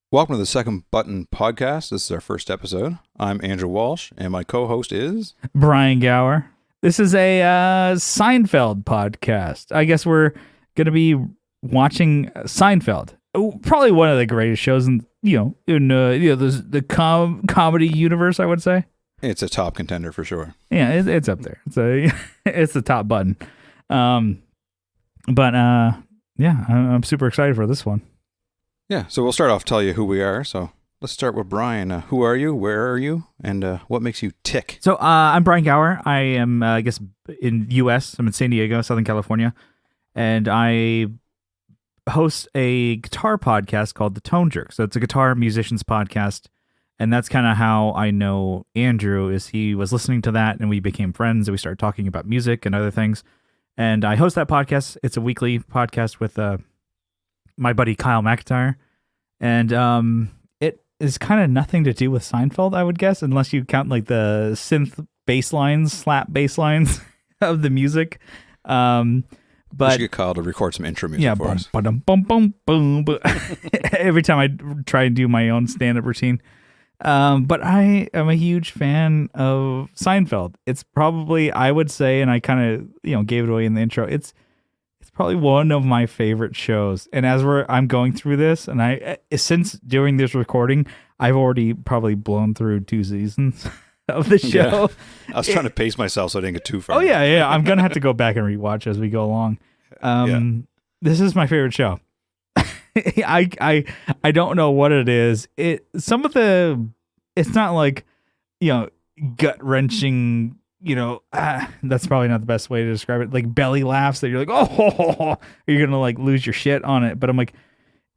Welcome to the Second Button Podcast. This is our first episode. I'm Andrew Walsh, and my co-host is... Brian Gower. This is a Seinfeld podcast. I guess we're going to be watching Seinfeld. Probably one of the greatest shows in the comedy universe, I would say. It's a top contender for sure. Yeah, it's up there. It's the top button. I'm super excited for this one. Yeah, so we'll start off tell you who we are. So let's start with Brian. Who are you? Where are you? And what makes you tick? So I'm Brian Gower. I am, in U.S. I'm in San Diego, Southern California, and I host a guitar podcast called The Tone Jerk. So it's a guitar musicians podcast, and that's kind of how I know Andrew. Is he was listening to that, and we became friends, and we started talking about music and other things. And I host that podcast. It's a weekly podcast with my buddy Kyle McIntyre, and it is kind of nothing to do with Seinfeld, I would guess, unless you count like the synth bass lines, slap bass lines of the music. But we should get Kyle to record some intro music for us. Boom. Every time I try and do my own stand-up routine. But I am a huge fan of Seinfeld. It's probably, I would say, and I kind of gave it away in the intro, it's probably one of my favorite shows. And as I'm going through this, and since during this recording, I've already probably blown through 2 seasons of the show. Yeah. I was trying to pace myself so I didn't get too far. Oh yeah. I'm gonna have to go back and rewatch as we go along. This is my favorite show. I don't know what it is. It's not like gut wrenching. That's probably not the best way to describe it. Like belly laughs that you're like, oh, you're gonna like lose your shit on it. But I'm like,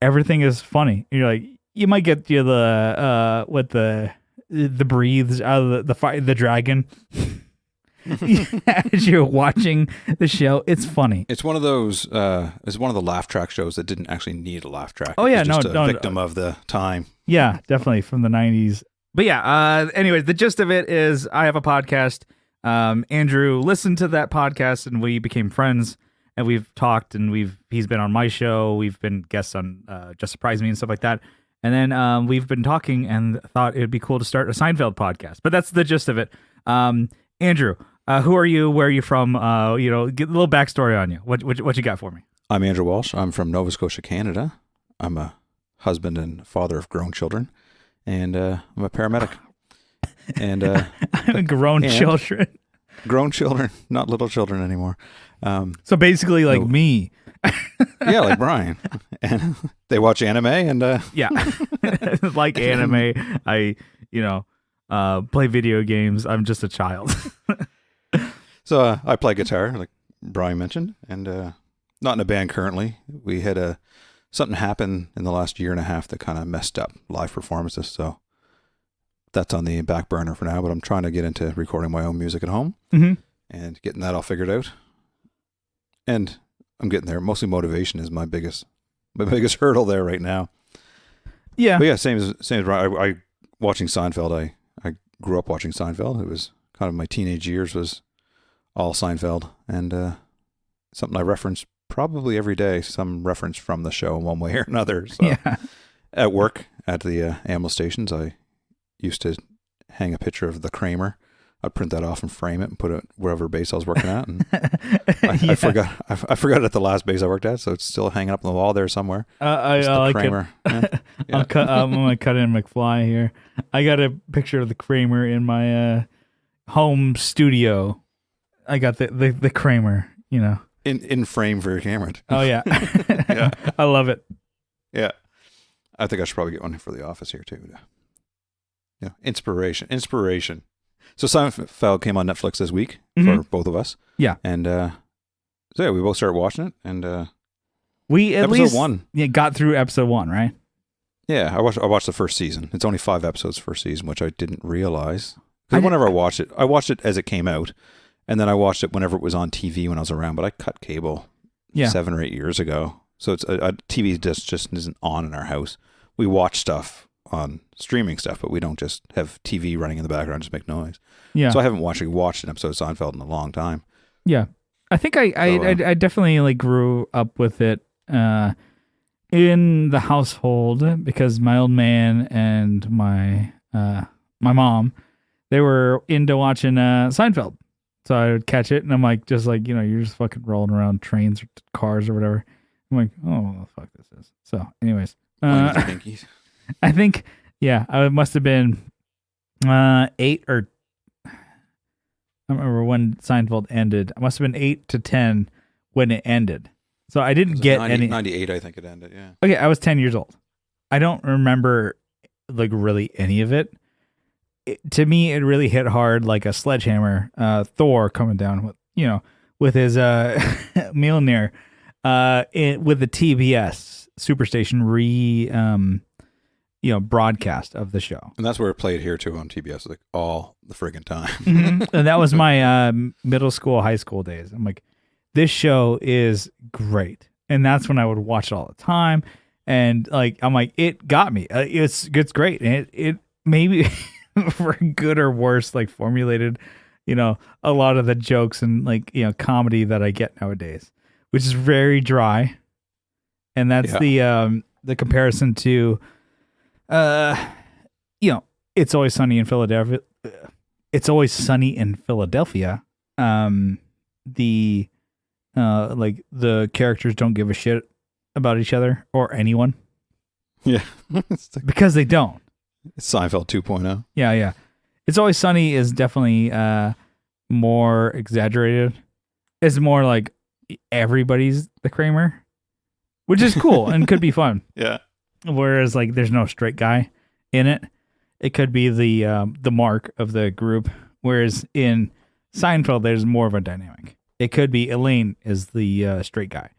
everything is funny. You're like, you might get the breathes out of the dragon as you're watching the show. It's funny. It's one of those. It's one of the laugh track shows that didn't actually need a laugh track. Oh yeah, it's just a victim of the time. Yeah, definitely from the 90s. But yeah, anyways, the gist of it is I have a podcast. Andrew listened to that podcast and we became friends, and we've talked, and he's been on my show. We've been guests on Just Surprise Me and stuff like that. And then we've been talking and thought it'd be cool to start a Seinfeld podcast. But that's the gist of it. Andrew, who are you? Where are you from? Get a little backstory on you. What you got for me? I'm Andrew Walsh. I'm from Nova Scotia, Canada. I'm a husband and father of grown children, and I'm a paramedic. And I'm grown children. Grown children, not little children anymore. So basically, like me. Yeah, like Brian. And they watch anime and yeah, like anime. I play video games. I'm just a child. So I play guitar, like Brian mentioned, and not in a band currently. We had something happen in the last year and a half that kind of messed up live performances. So that's on the back burner for now, but I'm trying to get into recording my own music at home and getting that all figured out. And I'm getting there. Mostly motivation is my biggest hurdle there right now. Yeah. But yeah, same as Brian. I watching Seinfeld. I grew up watching Seinfeld. It was kind of my teenage years was all Seinfeld, and something I reference probably every day, some reference from the show in one way or another. So yeah. At work, at the ammo stations, I used to hang a picture of the Kramer. I'd print that off and frame it and put it wherever base I was working at. And I forgot it at the last base I worked at, so it's still hanging up on the wall there somewhere. I like Kramer. It. Yeah. I'm gonna cut in McFly here. I got a picture of the Kramer in my home studio. I got the Kramer, in frame for your camera. Oh yeah, yeah, I love it. Yeah, I think I should probably get one for the office here too. Yeah, inspiration. So Seinfeld came on Netflix this week for both of us. Yeah. And so yeah, we both started watching it, and we at episode least 1. Yeah, got through episode 1, right? Yeah, I watched the first season. It's only 5 episodes first season, which I didn't realize. Because whenever I watched it as it came out, and then I watched it whenever it was on TV when I was around. But I cut cable 7 or 8 years ago, so it's a TV just isn't on in our house. We watch stuff on streaming stuff, but we don't just have TV running in the background just make noise. Yeah. So I haven't watched an episode of Seinfeld in a long time. Yeah. I think I definitely like grew up with it in the household because my old man and my mom, they were into watching Seinfeld. So I would catch it, and I'm like, just like, you're just fucking rolling around trains or cars or whatever. I'm like, oh, what the fuck this is. So, anyways, Playing with your pinkies. I think, yeah, I must have been 8 or I don't remember when Seinfeld ended. I must have been 8 to 10 when it ended. So I didn't get 98, I think it ended. Yeah. Okay, I was 10 years old. I don't remember like really any of it. To me, it really hit hard like a sledgehammer. Thor coming down with with his Mjolnir, with the TBS Superstation broadcast of the show. And that's where it played here too on TBS, like all the friggin' time. Mm-hmm. And that was my middle school, high school days. I'm like, this show is great, and that's when I would watch it all the time. And like, I'm like, it got me. It's great, and it maybe for good or worse, like formulated, a lot of the jokes and like comedy that I get nowadays, which is very dry. And that's the comparison to, It's Always Sunny in Philadelphia. It's Always Sunny in Philadelphia. The characters don't give a shit about each other or anyone. Yeah. Because they don't. It's Seinfeld 2.0. Yeah. It's Always Sunny is definitely more exaggerated. It's more like everybody's the Kramer, which is cool and could be fun. Yeah. Whereas like there's no straight guy in it. It could be the Mark of the group. Whereas in Seinfeld, there's more of a dynamic. It could be Elaine is the straight guy,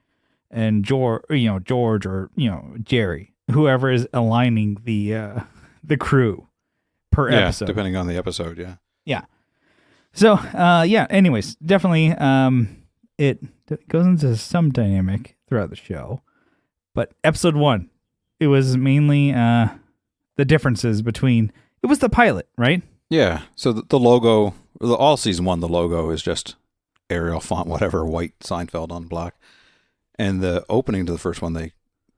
and George or Jerry, whoever is aligning the crew per episode, depending on the episode. Yeah. So anyways, definitely it goes into some dynamic throughout the show, but episode 1, it was mainly the differences between. It was the pilot, right? Yeah. So the logo, all season 1, the logo is just Arial font, whatever, white Seinfeld on black. And the opening to the first one, they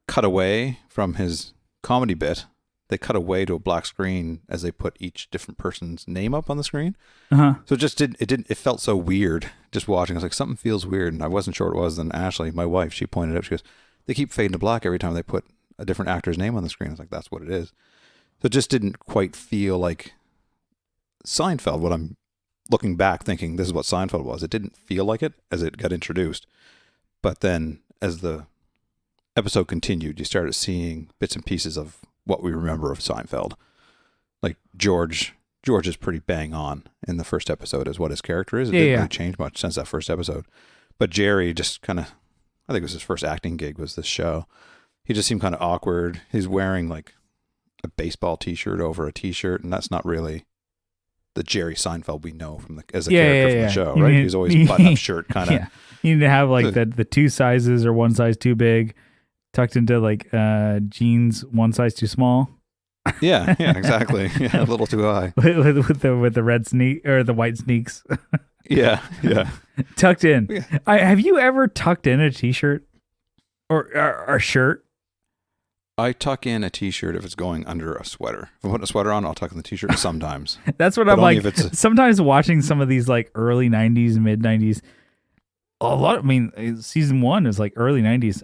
cut away from his comedy bit. They cut away to a black screen as they put each different person's name up on the screen. Uh-huh. So it felt so weird just watching. I was like, something feels weird. And I wasn't sure what it was. Then Ashley, my wife, she pointed out, she goes, they keep fading to black every time they put a different actor's name on the screen. I was like, that's what it is. So it just didn't quite feel like Seinfeld. What I'm looking back thinking this is what Seinfeld was. It didn't feel like it as it got introduced. But then as the episode continued, you started seeing bits and pieces of what we remember of Seinfeld. Like George is pretty bang on in the first episode as what his character is. It didn't really change much since that first episode. But Jerry just kind of, I think it was his first acting gig was this show. He just seemed kind of awkward. He's wearing like a baseball t-shirt over a t-shirt, and that's not really the Jerry Seinfeld we know as a character from the show, right? He's always button-up shirt kind of. Yeah. You need to have like the 2 sizes or 1 size too big, tucked into like jeans 1 size too small. Yeah, exactly. Yeah, a little too high. with the red sneak or the white sneaks. Yeah. Tucked in. Yeah. Have you ever tucked in a t-shirt or a shirt? I tuck in a t-shirt if it's going under a sweater. If I'm putting a sweater on, I'll tuck in the t-shirt sometimes. That's what I'm like. Sometimes watching some of these like early 90s, mid 90s, season 1 is like early 90s.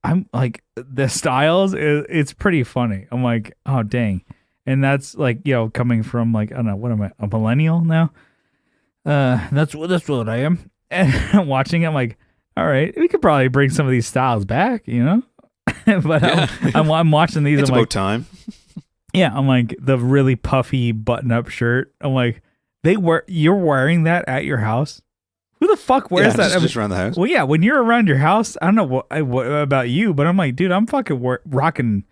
I'm like the styles, it's pretty funny. I'm like, oh, dang. And that's like, coming from like, I don't know, what am I, a millennial now? That's what I am. And watching it, I'm like, all right, we could probably bring some of these styles back, but yeah. I'm watching these. It's I'm about like, time. Yeah, I'm like the really puffy button-up shirt. I'm like, you're wearing that at your house? Who the fuck wears that? Just around the house. Well, yeah, when you're around your house, I don't know what about you, but I'm like, dude, I'm fucking rocking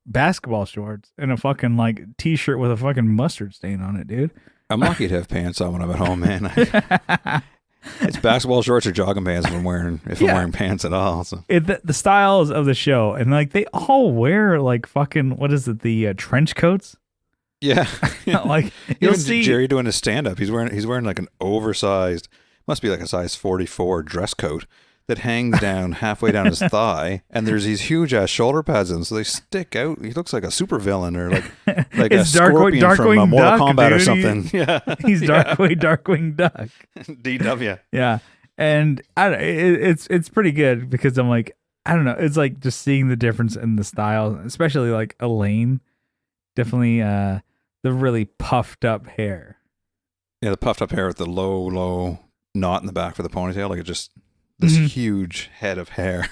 basketball shorts and a fucking like t-shirt with a fucking mustard stain on it, dude. I'm lucky to have pants on when I'm at home, man. It's basketball shorts or jogging pants if I'm wearing pants at all. So. The styles of the show, and like they all wear like fucking, what is it, the trench coats? Yeah. Like you'll see Jerry doing his stand-up. He's wearing like an oversized, must be like a size 44 dress coat that hangs down halfway down his thigh, and there's these huge ass shoulder pads in, so they stick out. He looks like a supervillain or like a It's scorpion from Darkwing Mortal Duck, Kombat or dude. something. He's Darkwing Duck. DW. Yeah, and I don't, it's pretty good because I'm like, I don't know, it's like just seeing the difference in the style, especially like Elaine, definitely the really puffed up hair. Yeah, the puffed up hair with the low knot in the back for the ponytail, like it just this huge head of hair.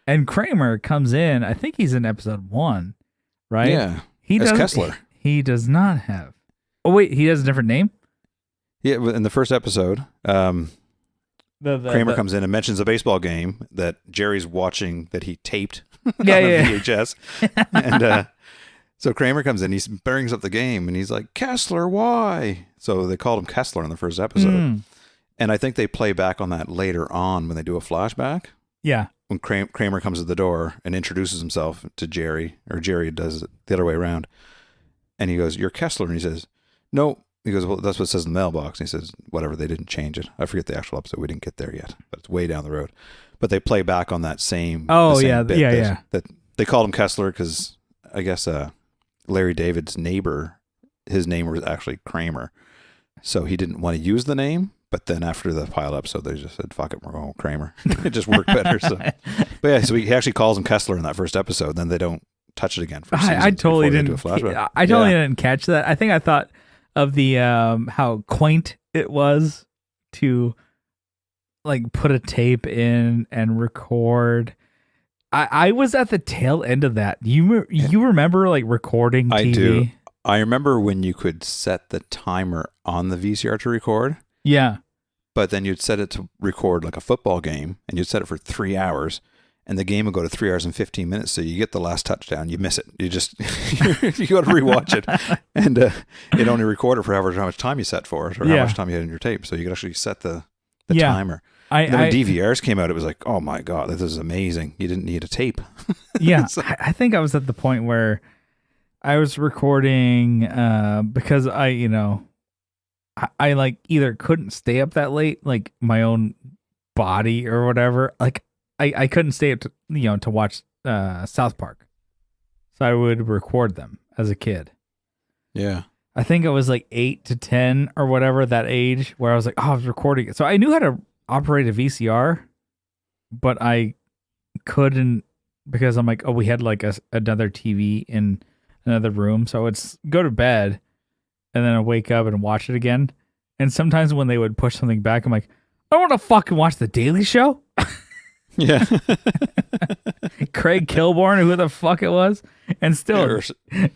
And Kramer comes in. I think he's in episode 1, right? Yeah, he as does. Kessler. He does not have. Oh wait, he has a different name. Yeah, in the first episode, Kramer comes in and mentions a baseball game that Jerry's watching that he taped on a VHS. And so Kramer comes in, he brings up the game, and he's like, Kessler, why? So they called him Kessler in the first episode. And I think they play back on that later on when they do a flashback. Yeah. When Kramer comes to the door and introduces himself to Jerry, or Jerry does it the other way around. And he goes, you're Kessler. And he says, no. He goes, well, that's what it says in the mailbox. And he says, whatever, they didn't change it. I forget the actual episode. We didn't get there yet, but it's way down the road. But they play back on that same. Oh, same yeah. bit Yeah. That they called him Kessler because I guess Larry David's neighbor, his name was actually Kramer. So he didn't want to use the name. But then after the pilot episode, they just said, fuck it, we're going with Kramer. It just worked better. So. But yeah, so he actually calls him Kessler in that first episode. Then they don't touch it again for seasons. I totally didn't. I totally didn't catch that. I think I thought of the how quaint it was to like put a tape in and record. I was at the tail end of that. You remember like recording TV? I do. I remember when you could set the timer on the VCR to record. Yeah. But then you'd set it to record like a football game, and you'd set it for 3 hours, and the game would go to 3 hours and 15 minutes. So you get the last touchdown, you miss it. You just, you got to rewatch it. And it only recorded for how much time you set for it, or how much time you had in your tape. So you could actually set the timer. And then when DVRs came out, it was like, oh my God, this is amazing. You didn't need a tape. Yeah. So, I think I was at the point where I was recording because I like either couldn't stay up that late, like my own body or whatever. Like I couldn't stay up to watch South Park. So I would record them as a kid. Yeah. I think it was like 8 to 10 or whatever, that age where I was like, oh, I was recording it. So I knew how to operate a VCR, but I couldn't because I'm like, oh, we had like another TV in another room. So it's go to bed. And then I wake up and watch it again. And sometimes when they would push something back, I'm like, I want to fucking watch The Daily Show. Yeah. Craig Kilborn, who the fuck it was. And still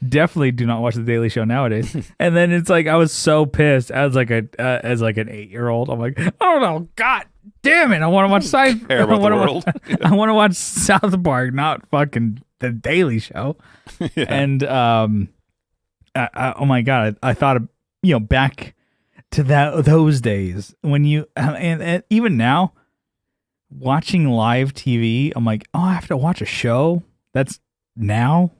definitely do not watch The Daily Show nowadays. And then it's like, I was so pissed as like an 8-year-old. I'm like, I don't know. God damn it. I want to watch Care about the world. I want to watch South Park, not fucking The Daily Show. Yeah. And, oh my God, I thought of, back to those days when you, and even now, watching live TV, I'm like, oh, I have to watch a show that's now.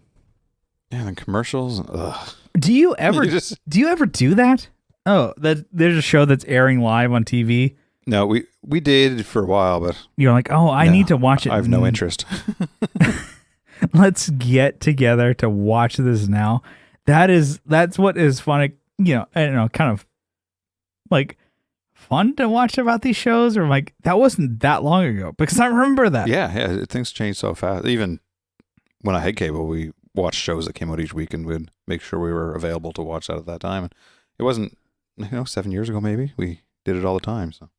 Yeah, and commercials. Ugh. Do you ever do that? Oh, there's a show that's airing live on TV. No, we did for a while, but you're like, oh, I need to watch it. I have no interest. Let's get together to watch this now. That's what is fun. I don't know, kind of like fun to watch about these shows, or like that wasn't that long ago because I remember that. Yeah, things change so fast. Even when I had cable, we watched shows that came out each week and we'd make sure we were available to watch that at that time. And it wasn't, 7 years ago maybe we did it all the time. So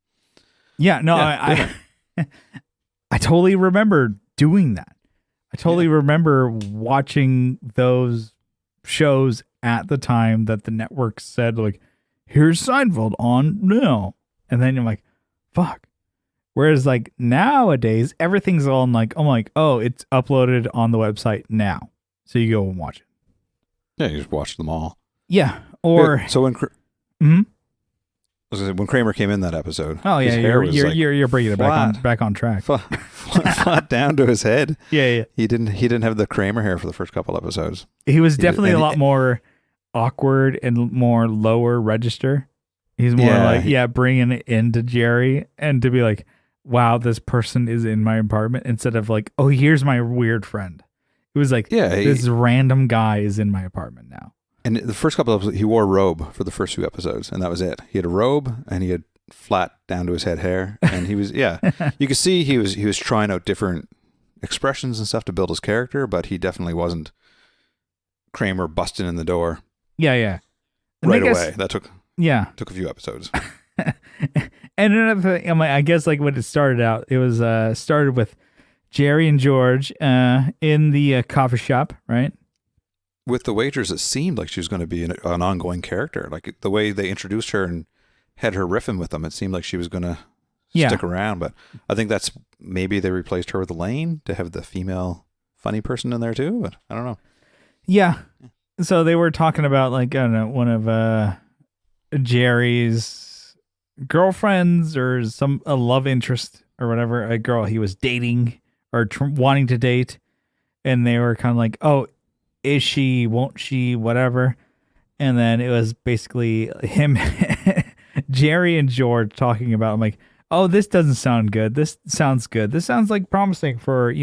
yeah, no, I totally remember doing that. I totally remember watching those shows at the time that the network said, like, here's Seinfeld on now. And then you're like, fuck. Whereas like nowadays, everything's all in like, I'm like, oh, it's uploaded on the website now. So you go and watch it. Yeah, you just watch them all. Yeah. Or yeah, so when when Kramer came in that episode, oh yeah, you're bringing it back on track. Flat down to his head. Yeah. He didn't have the Kramer hair for the first couple episodes. He was definitely a lot more awkward and more lower register. He's more bringing it into Jerry and to be like, wow, this person is in my apartment, instead of like, oh, here's my weird friend. It was like, Yeah, this random guy is in my apartment now. And the first couple of episodes, he wore a robe for the first few episodes, and that was it. He had a robe, and he had flat down to his head hair, and he was you could see he was trying out different expressions and stuff to build his character, but he definitely wasn't Kramer busting in the door Yeah. And right away. That took a few episodes. And another thing, I guess like when it started out, it was started with Jerry and George in the coffee shop, right? With the waitress, it seemed like she was going to be an ongoing character. Like the way they introduced her and had her riffing with them, it seemed like she was going to stick around. But I think that's maybe they replaced her with Elaine to have the female funny person in there too. But I don't know. Yeah. So they were talking about like, I don't know, one of Jerry's girlfriends or a love interest or whatever, a girl he was dating or wanting to date. And they were kind of like, oh, is she, won't she, whatever. And then it was basically him, Jerry and George talking about, I'm like, oh, this doesn't sound good. This sounds good. This sounds like promising for,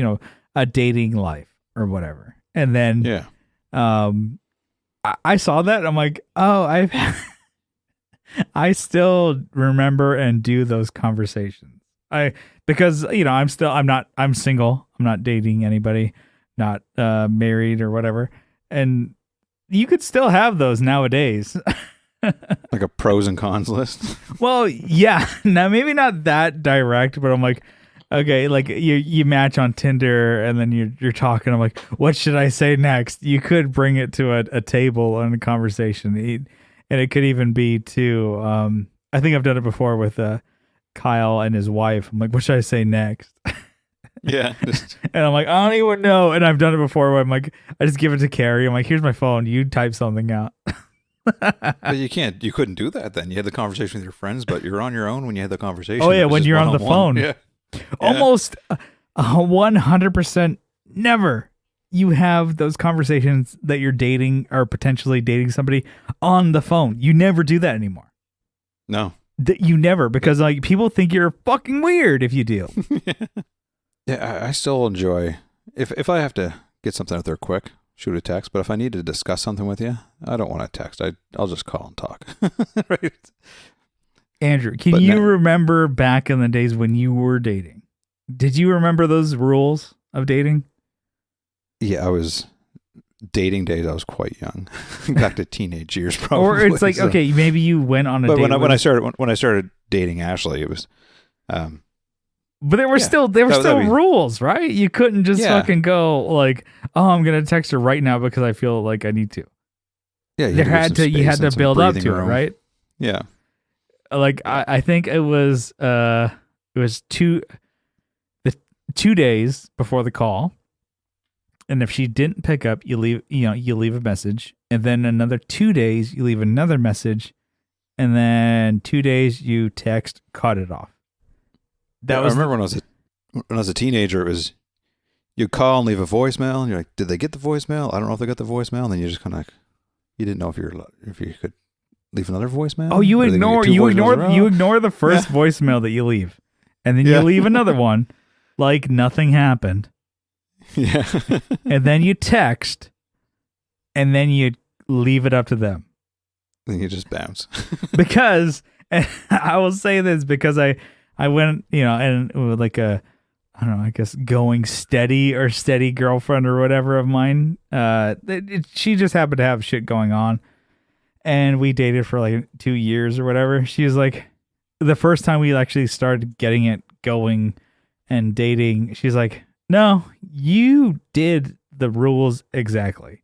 a dating life or whatever. And then I saw that. I'm like, oh, I still remember and do those conversations. Because I'm single. I'm not dating anybody. Not married or whatever, and you could still have those nowadays. Like a pros and cons list. Well, yeah, now maybe not that direct, but I'm like, okay, like you match on Tinder and then you're talking. I'm like, what should I say next? You could bring it to a table and a conversation, and it could even be to. I think I've done it before with Kyle and his wife. I'm like, what should I say next? Yeah. And I'm like, I don't even know. And I've done it before where I'm like, I just give it to Carrie. I'm like, here's my phone. You type something out. But you couldn't do that then. You had the conversation with your friends, but you're on your own when you had the conversation. Oh, yeah, when you're on the phone. Yeah. Almost 100% never you have those conversations that you're dating or potentially dating somebody on the phone. You never do that anymore. No. You never, because like people think you're fucking weird if you do. Yeah, I still enjoy if I have to get something out there quick, shoot a text. But if I need to discuss something with you, I don't want to text. I'll just call and talk. Right? Andrew, can you remember back in the days when you were dating? Did you remember those rules of dating? Yeah, I was dating days. I was quite young, back to teenage years, probably. Or it's like, okay, maybe you went on a date. But when I started dating Ashley, it was. But there were still rules, right? You couldn't just fucking go like, oh, I'm gonna text her right now because I feel like I need to. Yeah, you had to build up to it, right? Yeah. Like I think it was 2 days before the call, and if she didn't pick up, you leave a message, and then another 2 days you leave another message, and then 2 days you text, cut it off. I remember when I was a teenager, it was you call and leave a voicemail, and you're like, did they get the voicemail? I don't know if they got the voicemail, and then you just kind of like, you didn't know if you could leave another voicemail. Oh, you ignore the first voicemail that you leave, and then you leave another one, like nothing happened. Yeah, and then you text, and then you leave it up to them. Then you just bounce. Because and I will say this because I went, and with like I don't know, I guess going steady girlfriend or whatever of mine. She just happened to have shit going on, and we dated for like 2 years or whatever. She was like, the first time we actually started getting it going and dating, she's like, no, you did the rules exactly.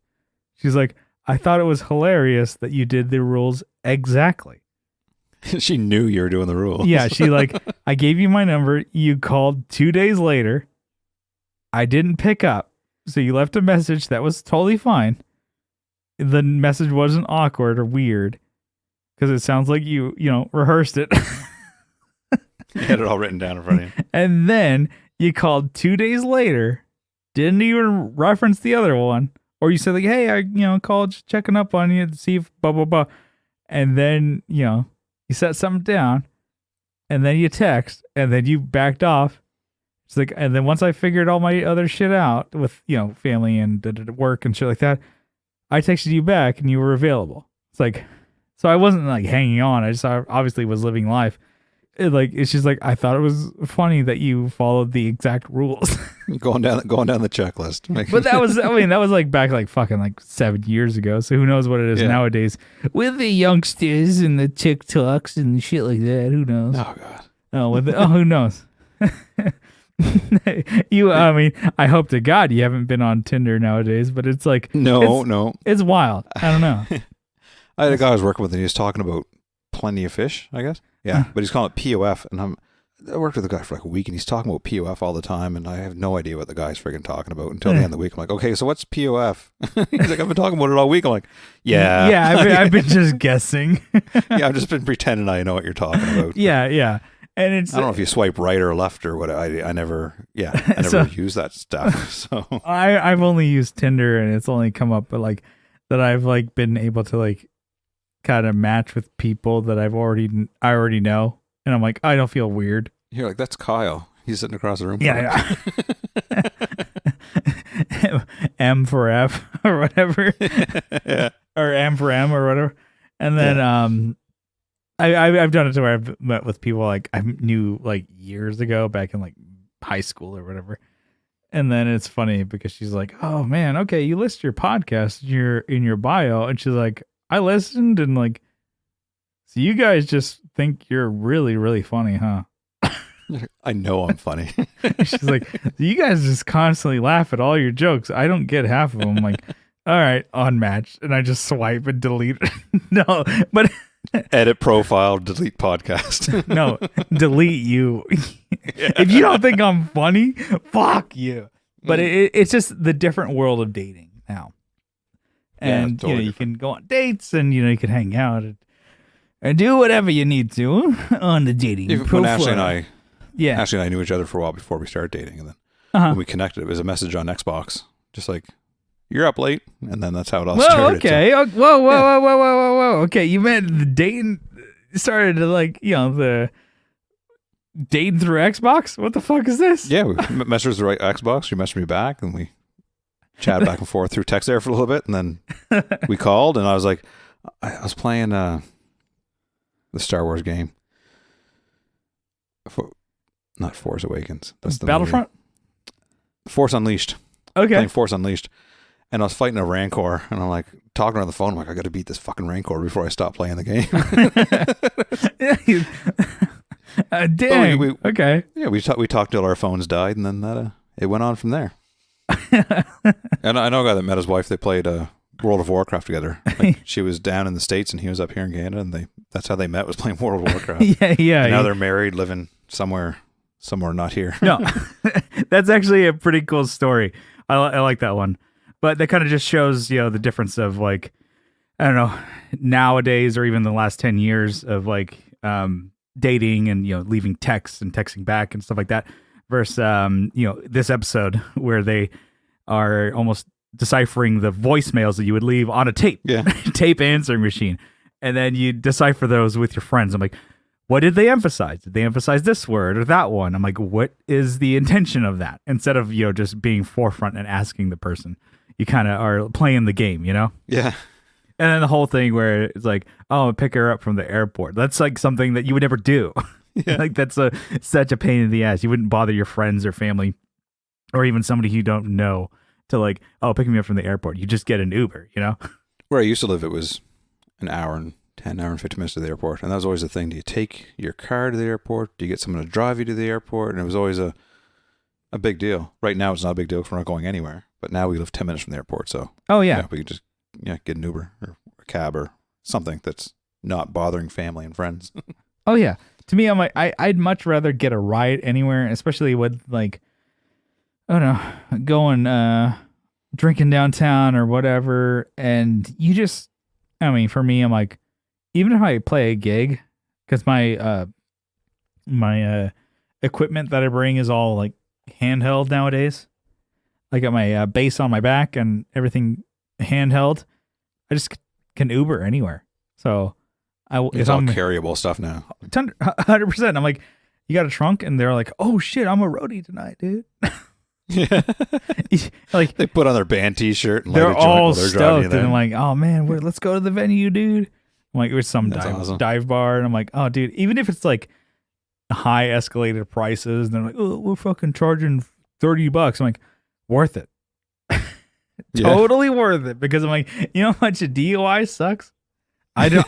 She's like, I thought it was hilarious that you did the rules exactly. She knew you were doing the rules. Yeah, she like, I gave you my number. You called 2 days later. I didn't pick up. So you left a message. That was totally fine. The message wasn't awkward or weird because it sounds like you rehearsed it. You had it all written down in front of you. And then you called 2 days later, didn't even reference the other one. Or you said like, hey, I called just checking up on you to see if blah, blah, blah. And then, you set something down. and then you text, and then you backed off. It's like, and then once I figured all my other shit out with, family and work and shit like that, I texted you back and you were available. It's like, so I wasn't like hanging on. I obviously was living life. It's just like, I thought it was funny that you followed the exact rules. Going down the checklist. But that was like back like fucking like 7 years ago. So who knows what it is nowadays with the youngsters and the TikToks and shit like that. Who knows? Oh God. Who knows? I hope to God you haven't been on Tinder nowadays, but it's like no, it's wild. I don't know. I had a guy I was working with, and he was talking about plenty of fish, I guess. Yeah, but he's calling it POF, and I worked with a guy for like a week, and he's talking about POF all the time, and I have no idea what the guy's freaking talking about until the end of the week. I'm like, okay, so what's POF? He's like, I've been talking about it all week. I'm like, yeah, I've been just guessing. Yeah, I've just been pretending I know what you're talking about. Yeah. And I don't know if you swipe right or left or what. I never use that stuff. So I've only used Tinder, and it's only come up, but like that I've like been able to like kind of match with people that I already know, and I'm like, I don't feel weird. You're like, that's Kyle. He's sitting across the room. Yeah. M for F or whatever. Yeah. Or M for M or whatever. And then I've done it to where I've met with people like I knew like years ago back in like high school or whatever. And then it's funny because she's like, "Oh man, okay, you list your podcast in your bio," and she's like, "I listened and like, so you guys just think you're really really funny, huh?" I know I'm funny. She's like, "You guys just constantly laugh at all your jokes. I don't get half of them." I'm like, "All right, unmatched," and I just swipe and delete. No, but. Edit profile, delete podcast. No, delete you. If you don't think I'm funny, fuck you. But it's just the different world of dating now. And totally you can go on dates and you can hang out and do whatever you need to on the dating profile. When Ashley and I knew each other for a while before we started dating, and then when we connected, it was a message on Xbox, just like, "You're up late," and then that's how it all started. Okay. So. Whoa. Okay, you meant the dating started to like, the dating through Xbox? What the fuck is this? Yeah, we messaged the right Xbox. You messaged me back, and we chatted back and forth through text there for a little bit, and then we called, and I was like, I was playing the Star Wars game. Not Force Awakens. That's the Battlefront? Movie. Force Unleashed. Okay. Playing Force Unleashed. And I was fighting a Rancor, and I'm like talking on the phone. I'm like, I got to beat this fucking Rancor before I stop playing the game. Dang. Okay. Yeah, we talked till our phones died, and then it went on from there. And I know a guy that met his wife. They played World of Warcraft together. Like, she was down in the States, and he was up here in Canada, and that's how they met, was playing World of Warcraft. Yeah. And now they're married, living somewhere not here. No, that's actually a pretty cool story. I like that one. But that kind of just shows, the difference of like, I don't know, nowadays or even the last 10 years of like dating and, leaving texts and texting back and stuff like that versus, this episode where they are almost deciphering the voicemails that you would leave on a tape, tape answering machine. And then you decipher those with your friends. I'm like, what did they emphasize? Did they emphasize this word or that one? I'm like, what is the intention of that? Instead of, just being forefront and asking the person. You kind of are playing the game, Yeah. And then the whole thing where it's like, oh, pick her up from the airport. That's like something that you would never do. Yeah. Like that's such a pain in the ass. You wouldn't bother your friends or family or even somebody you don't know to like, oh, pick me up from the airport. You just get an Uber, Where I used to live, it was an hour and 10, hour and 50 minutes to the airport. And that was always the thing. Do you take your car to the airport? Do you get someone to drive you to the airport? And it was always a big deal. Right now, it's not a big deal because we're not going anywhere. But now we live 10 minutes from the airport, so we could just get an Uber or a cab or something that's not bothering family and friends. Oh yeah, to me, I'm like, I'd much rather get a ride anywhere, especially with like, I don't know, going drinking downtown or whatever, and you just, for me, I'm like, even if I play a gig, because my equipment that I bring is all like handheld nowadays. I got my bass on my back and everything handheld. I just can Uber anywhere. So It's all carryable stuff now. 100%. I'm like, you got a trunk? And they're like, oh shit, I'm a roadie tonight, dude. Yeah. Like they put on their band T-shirt and they're light a joint all while they're driving you stoked. there. And I'm like, oh man, let's go to the venue, dude. I'm like, there's some That's awesome. dive bar. And I'm like, oh dude, even if it's like high escalated prices, and they're like, oh, we're fucking charging $30. I'm like, worth it. Totally worth it, because I'm like, you know how much a DUI sucks? I don't,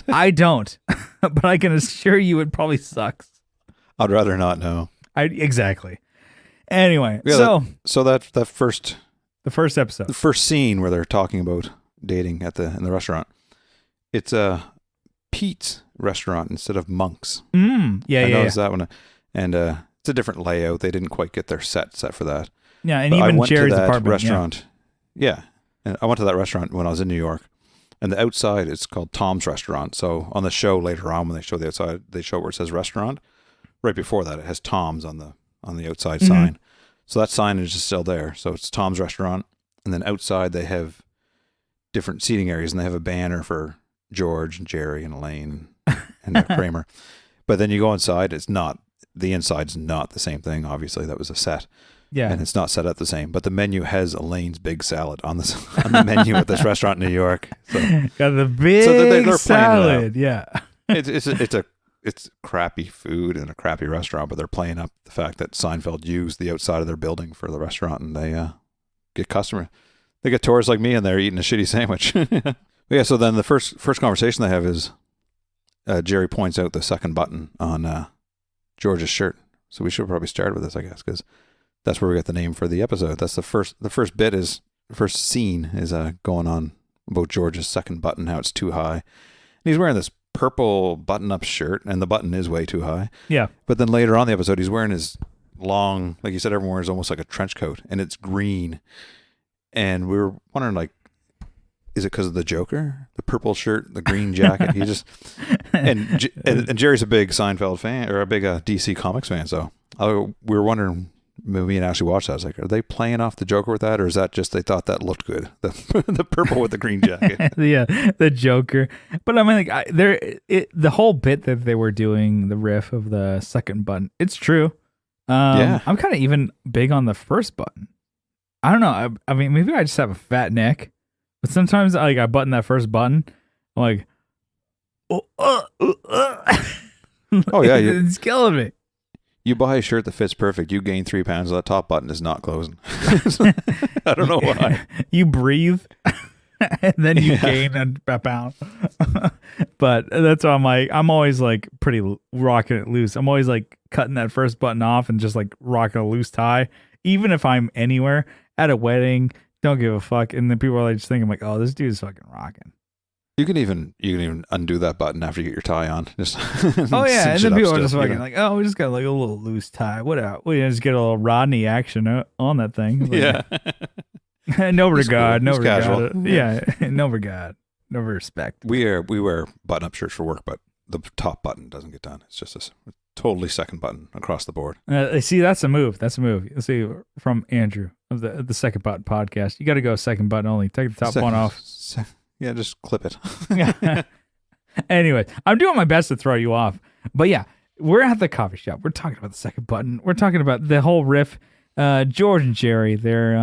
I don't, but I can assure you it probably sucks. I'd rather not know. Exactly. Anyway, Yeah, that first the first episode, the first scene where they're talking about dating in the restaurant, it's Pete's restaurant instead of Monk's. I noticed that one, and it's a different layout. They didn't quite get their set for that. Yeah, and but even I went Jerry's to that apartment restaurant. Yeah, and I went to that restaurant when I was in New York, and the outside it's called Tom's Restaurant. So on the show later on, when they show the outside, they show where it says restaurant. Right before that, it has Tom's on the outside sign. So that signage is still there. So it's Tom's Restaurant, and then outside they have different seating areas, and they have a banner for George and Jerry and Elaine and Kramer. But then you go inside, the inside's not the same thing. Obviously, that was a set. Yeah. And it's not set up the same. But the menu has Elaine's big salad on the menu at this restaurant in New York. So, got the big they're salad. Yeah. It's crappy food in a crappy restaurant, but they're playing up the fact that Seinfeld used the outside of their building for the restaurant, and they get customers. They get tourists like me in there eating a shitty sandwich. Yeah. So then the first conversation they have is Jerry points out the second button on George's shirt. So we should probably start with this, I guess, because that's where we got the name for the episode. That's the first scene is going on about George's second button, how it's too high. And he's wearing this purple button-up shirt, and the button is way too high. Yeah. But then later on in the episode, he's wearing his long, like you said, everyone wears almost like a trench coat, and it's green. And we were wondering, like, is it because of the Joker? The purple shirt, the green jacket. He just and Jerry's a big Seinfeld fan, or a big DC Comics fan. So we were wondering. Me and Ashley watched that. I was like, are they playing off the Joker with that, or is that just they thought that looked good? The purple with the green jacket. Yeah, the Joker. But I mean, like, the whole bit that they were doing, the riff of the second button, it's true. Yeah. I'm kind of even big on the first button. I don't know. I mean, maybe I just have a fat neck, but sometimes I button that first button, I'm like, oh yeah, it's killing me. You buy a shirt that fits perfect, you gain 3 pounds, that top button is not closing. I don't know why. You breathe, and then you gain a pound. But that's why I'm always like pretty rocking it loose. I'm always like cutting that first button off and just like rocking a loose tie. Even if I'm anywhere, at a wedding, don't give a fuck. And then people are like just thinking like, oh, this dude's fucking rocking. You can even undo that button after you get your tie on. Just oh yeah, and then people are just fucking like, oh, we just got like a little loose tie. What out? We just get a little Rodney action on that thing. Like, yeah. No regard, cool. no regard. Casual. Yeah, no regard, no respect. We wear button-up shirts for work, but the top button doesn't get done. It's just a totally second button across the board. See, that's a move. That's a move. Let's see, from Andrew of the Second Button podcast. You got to go second button only. Take the top one off. Yeah, just clip it. Anyway, I'm doing my best to throw you off. But yeah, we're at the coffee shop. We're talking about the second button. We're talking about the whole riff. George and Jerry, they're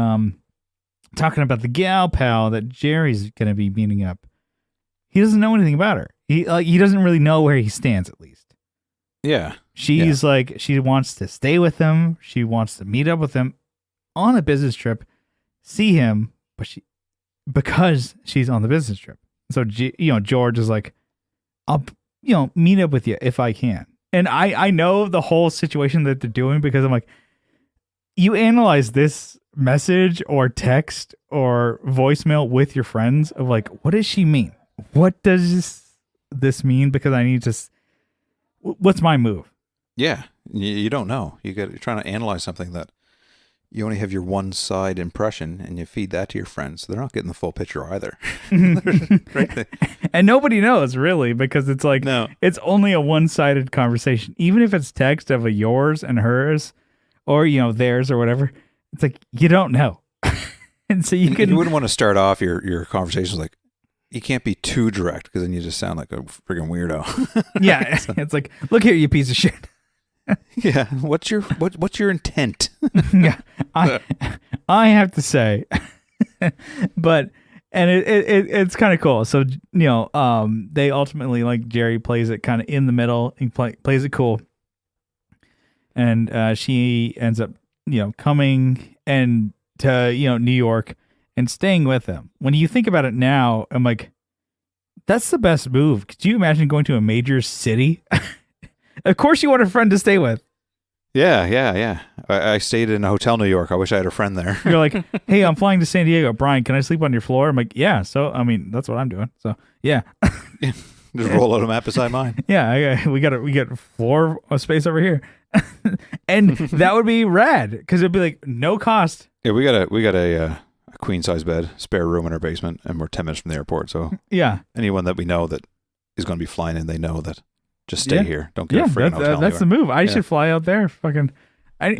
talking about the gal pal that Jerry's going to be meeting up. He doesn't know anything about her. He doesn't really know where he stands, at least. Yeah. She's like, she wants to stay with him. She wants to meet up with him on a business trip, see him, because she's on the business trip. So, George is like, I'll, meet up with you if I can. And I know the whole situation that they're doing, because I'm like, you analyze this message or text or voicemail with your friends of like, what does she mean? What does this mean? Because I need to, what's my move? Yeah. You don't know. You're trying to analyze something that you only have your one side impression, and you feed that to your friends. So they're not getting the full picture either. Right? And nobody knows really, because it's like, no. It's only a one-sided conversation. Even if it's text of a yours and hers, or, theirs or whatever, it's like, you don't know. And so you wouldn't want to start off your conversations like, you can't be too direct because then you just sound like a friggin' weirdo. Yeah, it's like, look here, you piece of shit. Yeah, what's your intent? Yeah, I have to say, but and it's kind of cool. So they ultimately, like, Jerry plays it kind of in the middle. He plays it cool, and she ends up coming and to New York and staying with him. When you think about it now, I'm like, that's the best move. Could you imagine going to a major city? Of course, you want a friend to stay with. Yeah. I stayed in a hotel in New York. I wish I had a friend there. You're like, hey, I'm flying to San Diego. Brian, can I sleep on your floor? I'm like, yeah. So, I mean, that's what I'm doing. So, yeah. Just roll out a mat beside mine. Yeah, we got floor space over here. And that would be rad because it'd be like no cost. Yeah, we got a queen size bed, spare room in our basement, and we're 10 minutes from the airport. So yeah, anyone that we know that is going to be flying in, they know that just stay here. Don't get a freaking hotel that's anywhere. the move. I should fly out there. Fucking, I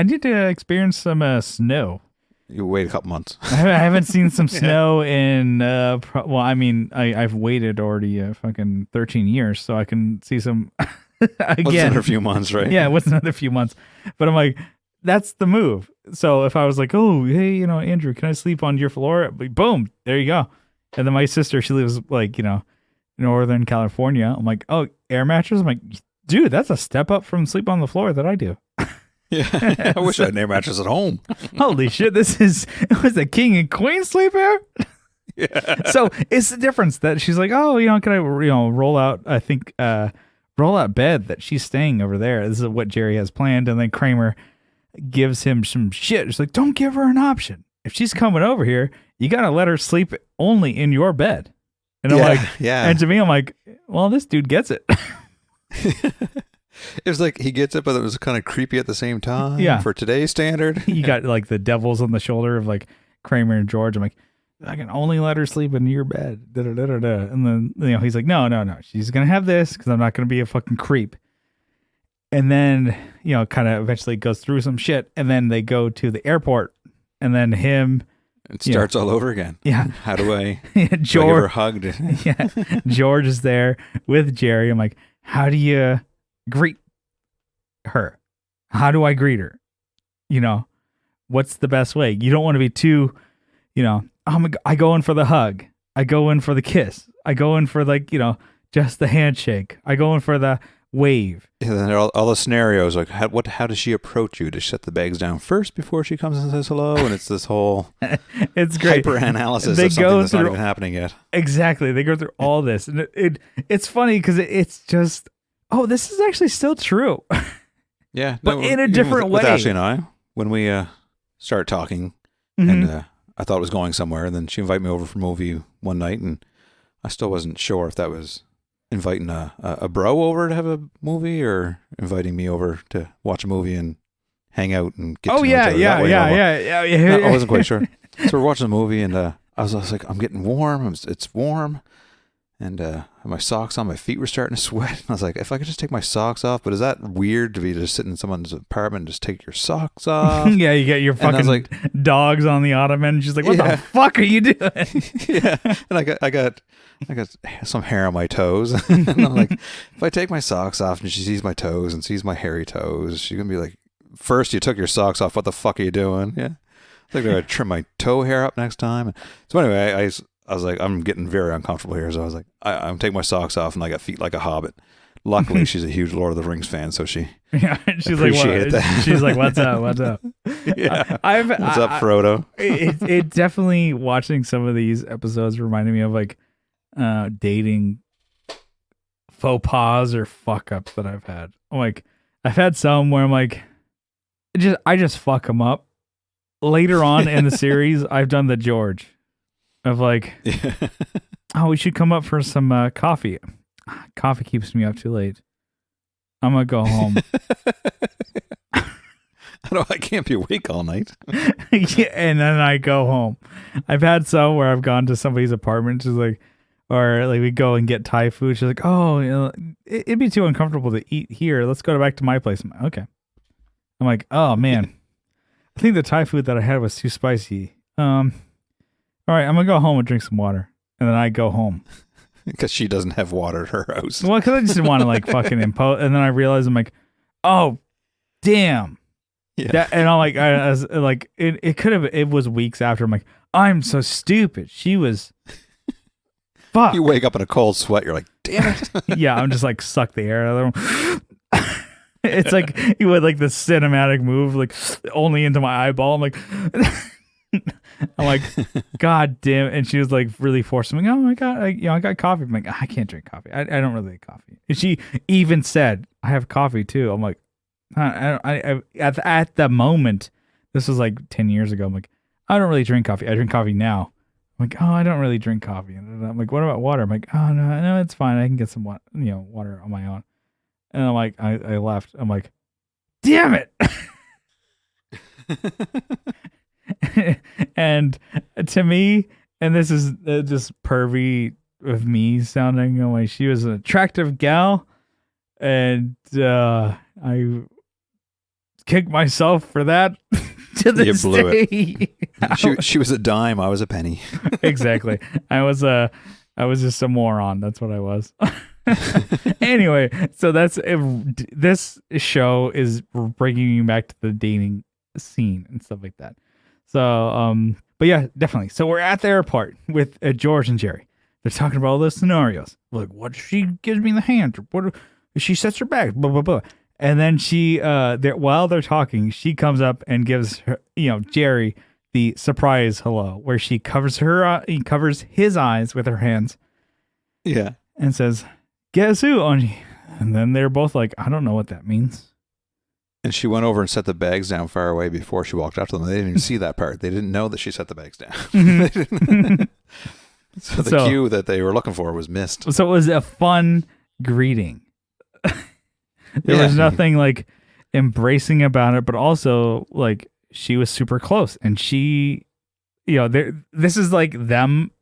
need to experience some snow. You wait a couple months. I haven't seen some snow in I've waited already fucking 13 years, so I can see some again. What's another few months, right? Yeah, what's another few months? But I'm like, that's the move. So if I was like, oh, hey, Andrew, can I sleep on your floor? Boom, there you go. And then my sister, she lives like, Northern California. I'm like, oh, air mattress? I'm like, dude, that's a step up from sleep on the floor that I do. Yeah, I wish I had an air mattress at home. Holy shit, it was a king and queen sleeper. Yeah. So it's the difference that she's like, oh, can I, roll out bed that she's staying over there. This is what Jerry has planned. And then Kramer gives him some shit. It's like, don't give her an option. If she's coming over here, you got to let her sleep only in your bed. And I'm like, yeah. And to me, I'm like, well, this dude gets it. It was like he gets it, but it was kind of creepy at the same time. Yeah. For today's standard. You got like the devils on the shoulder of like Kramer and George. I'm like, I can only let her sleep in your bed. Da, da, da, da, da. And then, he's like, no. She's going to have this because I'm not going to be a fucking creep. And then, kind of eventually goes through some shit. And then they go to the airport. And then him. It starts all over again. Yeah. How do I, George, do I give her a hug? Yeah. George is there with Jerry. I'm like, how do you greet her? How do I greet her? What's the best way? You don't want to be too, I go in for the hug. I go in for the kiss. I go in for just the handshake. I go in for the wave. Yeah, then all the scenarios, like how does she approach you? Does she set the bags down first before she comes and says hello? And it's this whole it's great hyper analysis of something that's not even happening yet. Exactly. They go through all this. And it's funny because it's just, oh, this is actually still true. Yeah. But in a different way. With Ashley and I, when we started talking, and I thought it was going somewhere, and then she invited me over for a movie one night, and I still wasn't sure if that was inviting a bro over to have a movie or inviting me over to watch a movie and hang out and get to know each other that way. Yeah. No, I wasn't quite sure. So we're watching the movie, and I was like, I'm getting warm. It's warm. And I had my socks on, my feet were starting to sweat. And I was like, if I could just take my socks off, but is that weird to be just sitting in someone's apartment and just take your socks off? Yeah, you get your fucking dogs on the ottoman. And she's like, what the fuck are you doing? Yeah. And I got some hair on my toes. And I'm like, if I take my socks off and she sees my toes and sees my hairy toes, she's going to be like, first you took your socks off. What the fuck are you doing? Yeah. I think they're going to trim my toe hair up next time. So anyway, I was like, I'm getting very uncomfortable here. So I was like, I'm taking my socks off and I got feet like a hobbit. Luckily, she's a huge Lord of the Rings fan, so she's appreciated that. She's like, what's up? Yeah. What's up, Frodo? It definitely, watching some of these episodes reminded me of like dating faux pas or fuck ups that I've had. Like, I've had some where I'm like, I just fuck them up. Later on in the series, I've done the George. Of like, oh, we should come up for some coffee. Coffee keeps me up too late. I'm gonna go home. I can't be awake all night. Yeah, and then I go home. I've had some where I've gone to somebody's apartment, just like, or like we go and get Thai food. She's like, oh, it'd be too uncomfortable to eat here. Let's go back to my place. I'm like, okay. I'm like, oh man, I think the Thai food that I had was too spicy. All right, I'm gonna go home and drink some water. and then I go home. Because she doesn't have water at her house. Well, because I just didn't want to like fucking impose. And then I realized I'm like, oh, damn. Yeah. And I'm like, I was like, it could have. It was weeks after. I'm like, I'm so stupid. She was. Fuck. You wake up in a cold sweat. You're like, damn it. Yeah, I'm just like suck the air out of them. It's like you would like the cinematic move, like only into my eyeball. I'm like, God damn. And she was like really forcing me. Oh my God, I got coffee. I'm like, I can't drink coffee. I don't really like coffee. And she even said, I have coffee too. I'm like, at the moment, this was like 10 years ago. I'm like, I don't really drink coffee. I drink coffee now. I'm like, oh, I don't really drink coffee. And I'm like, what about water? I'm like, oh no, it's fine. I can get some water on my own. And I'm like, I left. I'm like, damn it. And to me, and this is just pervy of me sounding like she was an attractive gal, and I kick myself for that to this You blew day. She was a dime. I was a penny. Exactly. I was just a moron. That's what I was. Anyway, so this show is bringing me back to the dating scene and stuff like that. So, but yeah, definitely. So we're at the airport with George and Jerry. They're talking about all those scenarios. Like, what if she gives me the hand? Or what if she sets her back? Blah blah blah. And then while they're talking, she comes up and gives her, Jerry the surprise hello, where she covers his eyes with her hands. Yeah. And says, "Guess who?" And then they're both like, "I don't know what that means." And she went over and set the bags down far away before she walked up to them. They didn't even see that part. They didn't know that she set the bags down. So the cue that they were looking for was missed. So it was a fun greeting. There was nothing like embracing about it, but also like she was super close, and she, this is like them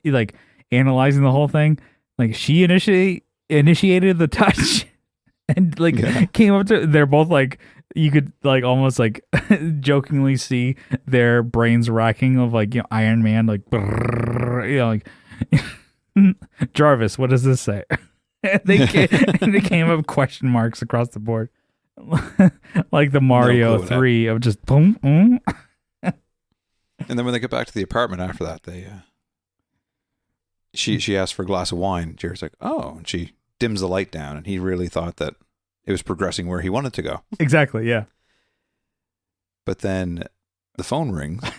like analyzing the whole thing. Like she initiated the touch, and like came up to. They're both like, you could like almost like jokingly see their brains racking of like Iron Man, like like Jarvis. What does this say? They came up question marks across the board, like the Mario 3 of just boom. And then when they get back to the apartment after that, they she asked for a glass of wine. Jerry's like, oh, and she dims the light down, and he really thought that it was progressing where he wanted to go. Exactly, yeah. But then the phone rings,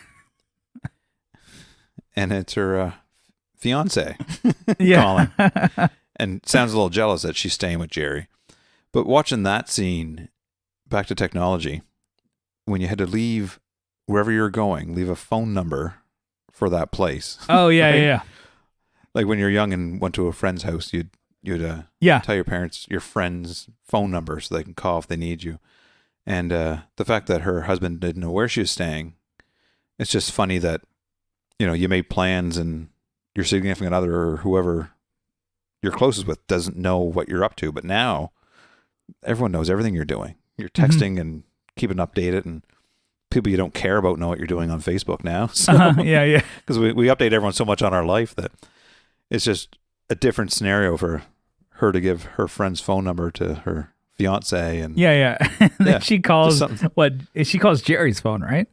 and it's her fiance calling. And sounds a little jealous that she's staying with Jerry. But watching that scene, back to technology, when you had to leave wherever you're going, leave a phone number for that place. Oh, yeah, right? yeah. Like when you're young and went to a friend's house, you'd tell your parents your friend's phone number so they can call if they need you. And the fact that her husband didn't know where she was staying, it's just funny that, you made plans and your significant other or whoever you're closest with doesn't know what you're up to, but now everyone knows everything you're doing. You're texting and keeping updated, and people you don't care about know what you're doing on Facebook now. So, yeah. Because we update everyone so much on our life that it's just a different scenario for her to give her friend's phone number to her fiance, and yeah. She calls she calls Jerry's phone, right?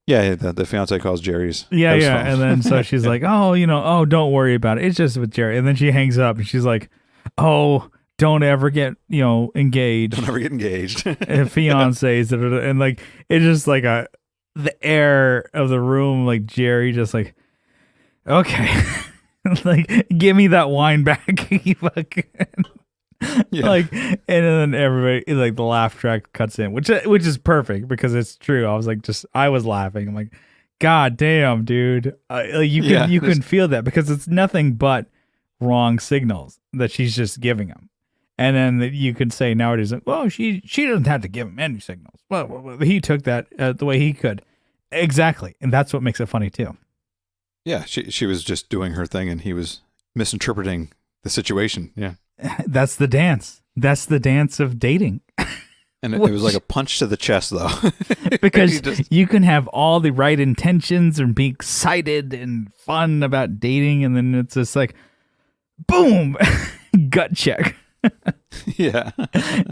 Yeah, the fiance calls Jerry's. Yeah, house yeah. phone. And then so she's like, oh, don't worry about it. It's just with Jerry. And then she hangs up and she's like, oh, don't ever get, engaged. Don't ever get engaged. And fiancés. And like, it's just like the air of the room, like Jerry just like, okay, like, give me that wine back. You fucking. Yeah. Like, and then everybody, like, the laugh track cuts in, which is perfect because it's true. I was laughing. I'm like, God damn, dude. You can feel that because it's nothing but wrong signals that she's just giving him. And then you could say nowadays, well, she doesn't have to give him any signals. Well, he took that the way he could. Exactly. And that's what makes it funny too. Yeah. She was just doing her thing and he was misinterpreting the situation. Yeah. That's the dance. That's the dance of dating. And it was like a punch to the chest, though. Because you can have all the right intentions and be excited and fun about dating, and then it's just like, boom, gut check. Yeah.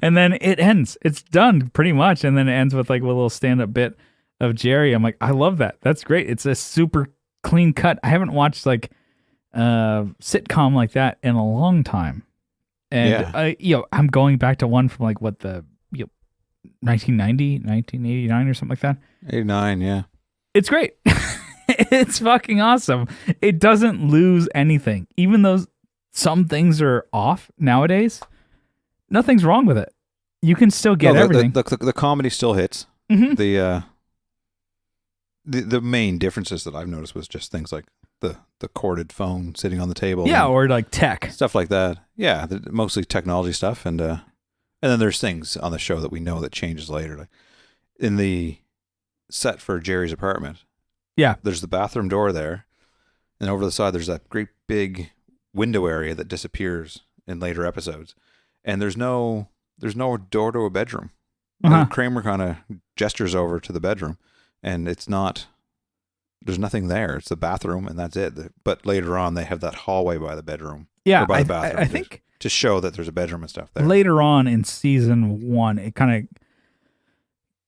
And then it ends. It's done pretty much. And then it ends with like a little stand-up bit of Jerry. I'm like, I love that. That's great. It's a super clean cut. I haven't watched like a sitcom like that in a long time. And I'm going back to one from like 1990, 1989 or something like that. 89, yeah. It's great. It's fucking awesome. It doesn't lose anything. Even though some things are off nowadays, nothing's wrong with it. You can still get everything. The comedy still hits. Mm-hmm. The main differences that I've noticed was just things like the corded phone sitting on the table. Yeah, or like tech. Stuff like that. Yeah, mostly technology stuff. And then there's things on the show that we know that changes later. Like in the set for Jerry's apartment, yeah, there's the bathroom door there. And over the side, there's that great big window area that disappears in later episodes. And there's no door to a bedroom. And Kramer kind of gestures over to the bedroom, and there's nothing there. It's the bathroom, and that's it. But later on, they have that hallway by the bedroom. Yeah, or by the bathroom. I think to show that there's a bedroom and stuff there. Later on in season 1, it kind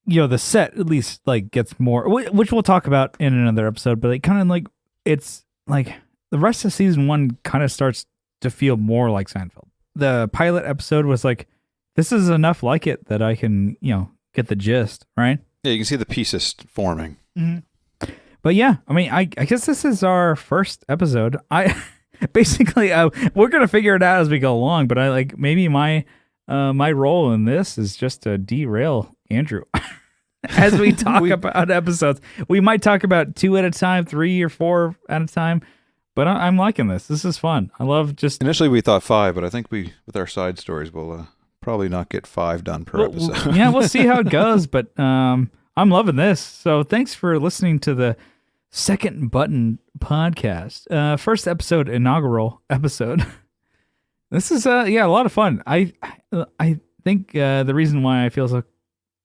of, the set at least like gets more, which we'll talk about in another episode. But it kind of like it's like the rest of season 1 kind of starts to feel more like Seinfeld. The pilot episode was like, this is enough like it that I can, get the gist, right? Yeah, you can see the pieces forming. Mm-hmm. But yeah, I mean, I guess this is our first episode. Basically, we're gonna figure it out as we go along. But I like maybe my role in this is just to derail Andrew as we talk about episodes. We might talk about 2 at a time, 3 or 4 at a time. But I'm liking this. This is fun. I love just. Initially, we thought 5, but I think with our side stories, we'll probably not get 5 done per episode. Yeah, we'll see how it goes. But I'm loving this. So thanks for listening to the Second Button podcast. First episode, inaugural episode. This is a lot of fun. I think the reason why I feel so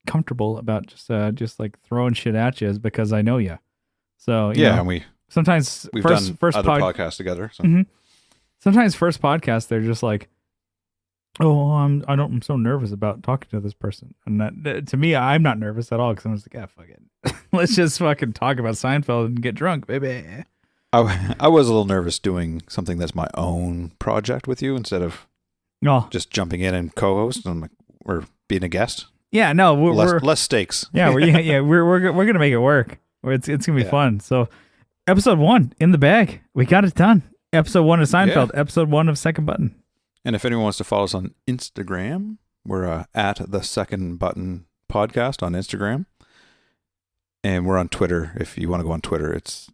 comfortable about just like throwing shit at you is because I know you. So and we've done other podcasts together. So. Mm-hmm. Sometimes first podcast, they're just like, oh, I'm so nervous about talking to this person. And that, to me, I'm not nervous at all because I'm just like, fuck it. Let's just fucking talk about Seinfeld and get drunk, baby. I was a little nervous doing something that's my own project with you instead of just jumping in and co-host and we're being a guest. Yeah, no, we're less stakes. Yeah, we're gonna make it work. It's gonna be fun. So, episode 1 in the bag. We got it done. Episode 1 of Seinfeld. Yeah. Episode 1 of Second Button. And if anyone wants to follow us on Instagram, we're at the Second Button Podcast on Instagram. And we're on Twitter. If you want to go on Twitter, it's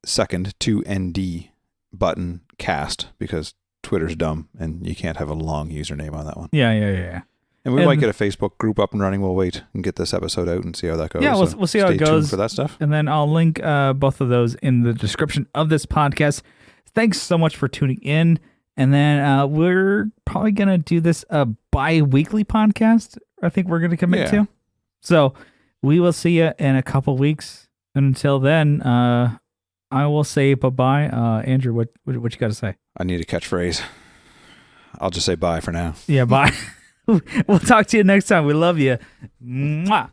second 2ND button cast because Twitter's dumb and you can't have a long username on that one. Yeah. And we might get a Facebook group up and running. We'll wait and get this episode out and see how that goes. Yeah, we'll see how it goes. Stay tuned for that stuff. And then I'll link both of those in the description of this podcast. Thanks so much for tuning in. And then we're probably going to do this a bi-weekly podcast. I think we're going to commit to. So we will see you in a couple weeks. And until then, I will say bye-bye. Andrew, what you got to say? I need a catchphrase. I'll just say bye for now. Yeah, bye. We'll talk to you next time. We love you. Mwah.